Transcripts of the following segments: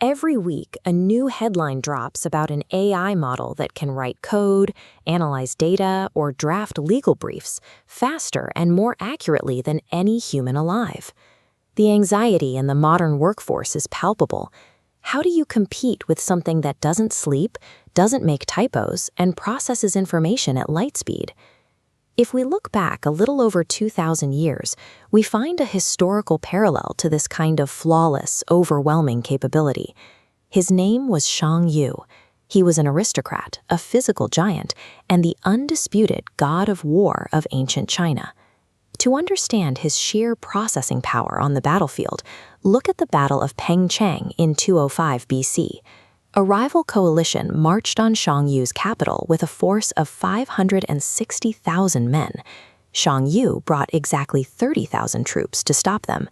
Every week, a new headline drops about an AI model that can write code, analyze data, or draft legal briefs faster and more accurately than any human alive. The anxiety in the modern workforce is palpable. How do you compete with something that doesn't sleep, doesn't make typos, and processes information at light speed? If we look back a little over 2,000 years, we find a historical parallel to this kind of flawless, overwhelming capability. His name was Shang Yu. He was an aristocrat, a physical giant, and the undisputed god of war of ancient China. To understand his sheer processing power on the battlefield, look at the Battle of Pengcheng in 205 BC. A rival coalition marched on Shang Yu's capital with a force of 560,000 men. Shang Yu brought exactly 30,000 troops to stop them.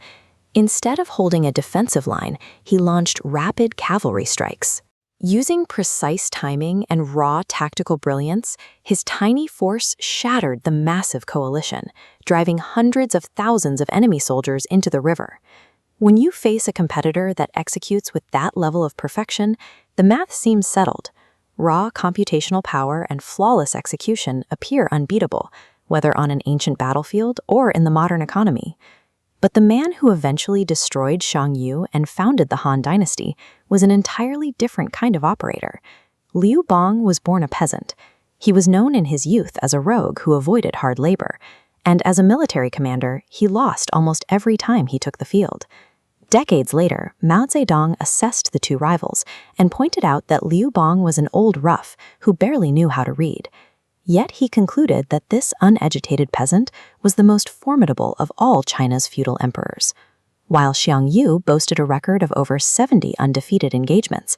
Instead of holding a defensive line, he launched rapid cavalry strikes. Using precise timing and raw tactical brilliance, his tiny force shattered the massive coalition, driving hundreds of thousands of enemy soldiers into the river. When you face a competitor that executes with that level of perfection, the math seems settled. Raw computational power and flawless execution appear unbeatable, whether on an ancient battlefield or in the modern economy. But the man who eventually destroyed Shang Yu and founded the Han Dynasty was an entirely different kind of operator. Liu Bang was born a peasant. He was known in his youth as a rogue who avoided hard labor, and as a military commander, he lost almost every time he took the field. Decades later, Mao Zedong assessed the two rivals and pointed out that Liu Bang was an old rough who barely knew how to read. Yet he concluded that this uneducated peasant was the most formidable of all China's feudal emperors. While Xiang Yu boasted a record of over 70 undefeated engagements,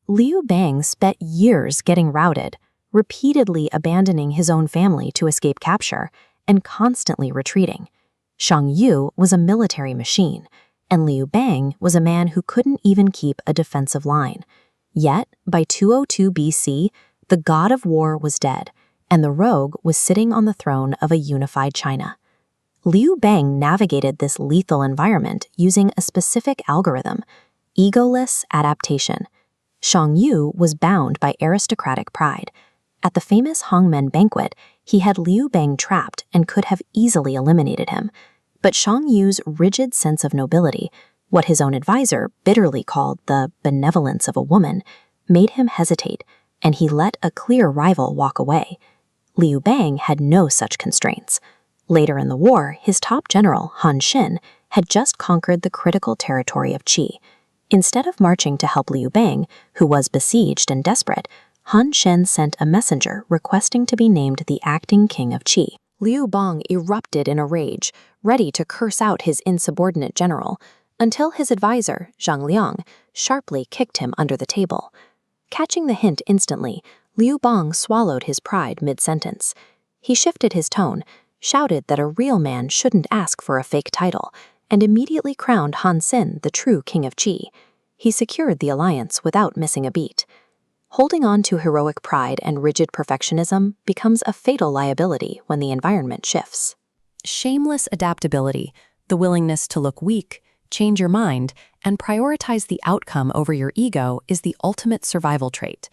Liu Bang spent years getting routed, repeatedly abandoning his own family to escape capture, and constantly retreating. Shang Yu was a military machine, and Liu Bang was a man who couldn't even keep a defensive line. Yet, by 202 BC, the god of war was dead, and the rogue was sitting on the throne of a unified China. Liu Bang navigated this lethal environment using a specific algorithm, egoless adaptation. Shang Yu was bound by aristocratic pride. At the famous Hongmen banquet, he had Liu Bang trapped and could have easily eliminated him. But Shang Yu's rigid sense of nobility, what his own advisor bitterly called the benevolence of a woman, made him hesitate, and he let a clear rival walk away. Liu Bang had no such constraints. Later in the war, his top general, Han Xin, had just conquered the critical territory of Qi. Instead of marching to help Liu Bang, who was besieged and desperate, Han Xin sent a messenger requesting to be named the acting king of Qi. Liu Bang erupted in a rage, ready to curse out his insubordinate general, until his advisor, Zhang Liang, sharply kicked him under the table. Catching the hint instantly, Liu Bang swallowed his pride mid-sentence. He shifted his tone, shouted that a real man shouldn't ask for a fake title, and immediately crowned Han Xin the true king of Qi. He secured the alliance without missing a beat. Holding on to heroic pride and rigid perfectionism becomes a fatal liability when the environment shifts. Shameless adaptability, the willingness to look weak, change your mind, and prioritize the outcome over your ego is the ultimate survival trait.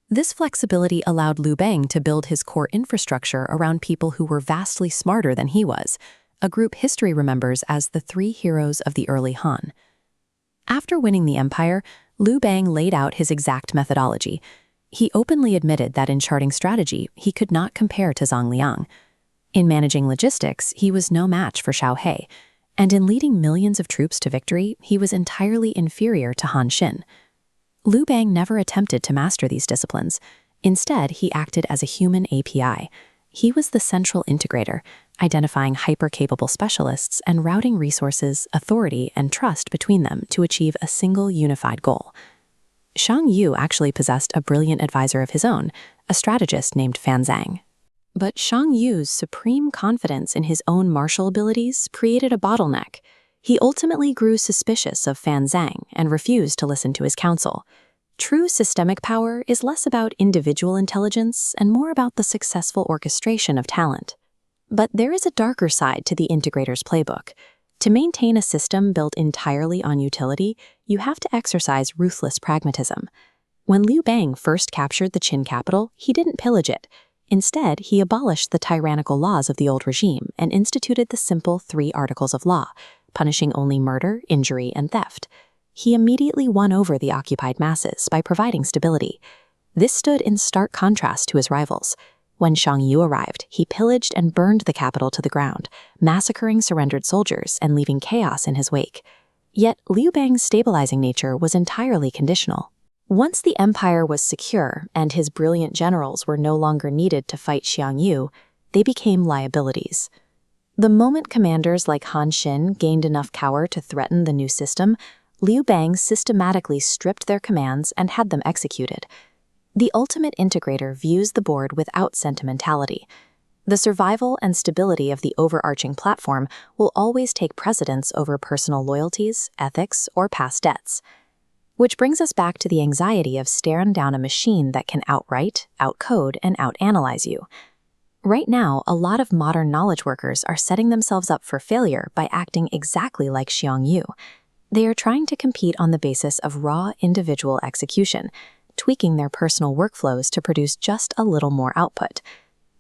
This flexibility allowed Liu Bang to build his core infrastructure around people who were vastly smarter than he was, a group history remembers as the three heroes of the early Han. After winning the empire, Liu Bang laid out his exact methodology. He openly admitted that in charting strategy, he could not compare to Zhang Liang. In managing logistics, he was no match for Xiao He, and in leading millions of troops to victory, he was entirely inferior to Han Xin. Liu Bang never attempted to master these disciplines. Instead, he acted as a human API. He was the central integrator, identifying hyper-capable specialists and routing resources, authority, and trust between them to achieve a single unified goal. Shang Yu actually possessed a brilliant advisor of his own, a strategist named Fan Zhang. But Shang Yu's supreme confidence in his own martial abilities created a bottleneck. He ultimately grew suspicious of Fan Zhang and refused to listen to his counsel. True systemic power is less about individual intelligence and more about the successful orchestration of talent. But there is a darker side to the integrator's playbook. To maintain a system built entirely on utility, you have to exercise ruthless pragmatism. When Liu Bang first captured the Qin capital, he didn't pillage it. Instead, he abolished the tyrannical laws of the old regime and instituted the simple 3 articles of law, punishing only murder, injury, and theft. He immediately won over the occupied masses by providing stability. This stood in stark contrast to his rivals. When Shang Yu arrived, he pillaged and burned the capital to the ground, massacring surrendered soldiers and leaving chaos in his wake. Yet Liu Bang's stabilizing nature was entirely conditional. Once the empire was secure and his brilliant generals were no longer needed to fight Xiang Yu, they became liabilities. The moment commanders like Han Xin gained enough power to threaten the new system, Liu Bang systematically stripped their commands and had them executed. The ultimate integrator views the board without sentimentality. The survival and stability of the overarching platform will always take precedence over personal loyalties, ethics, or past debts. Which brings us back to the anxiety of staring down a machine that can outwrite, outcode, and outanalyze you. Right now, a lot of modern knowledge workers are setting themselves up for failure by acting exactly like Xiang Yu. They are trying to compete on the basis of raw individual execution, tweaking their personal workflows to produce just a little more output.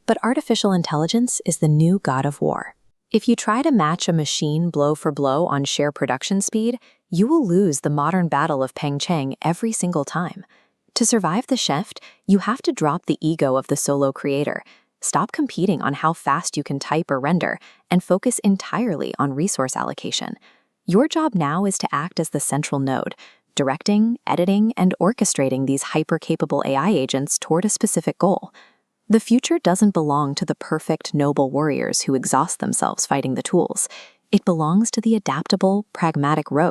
But artificial intelligence is the new god of war. If you try to match a machine blow for blow on sheer production speed, you will lose the modern battle of Peng Cheng every single time. To survive the shift, you have to drop the ego of the solo creator, stop competing on how fast you can type or render, and focus entirely on resource allocation. Your job now is to act as the central node, directing, editing, and orchestrating these hyper-capable AI agents toward a specific goal. The future doesn't belong to the perfect, noble warriors who exhaust themselves fighting the tools. It belongs to the adaptable, pragmatic rogue.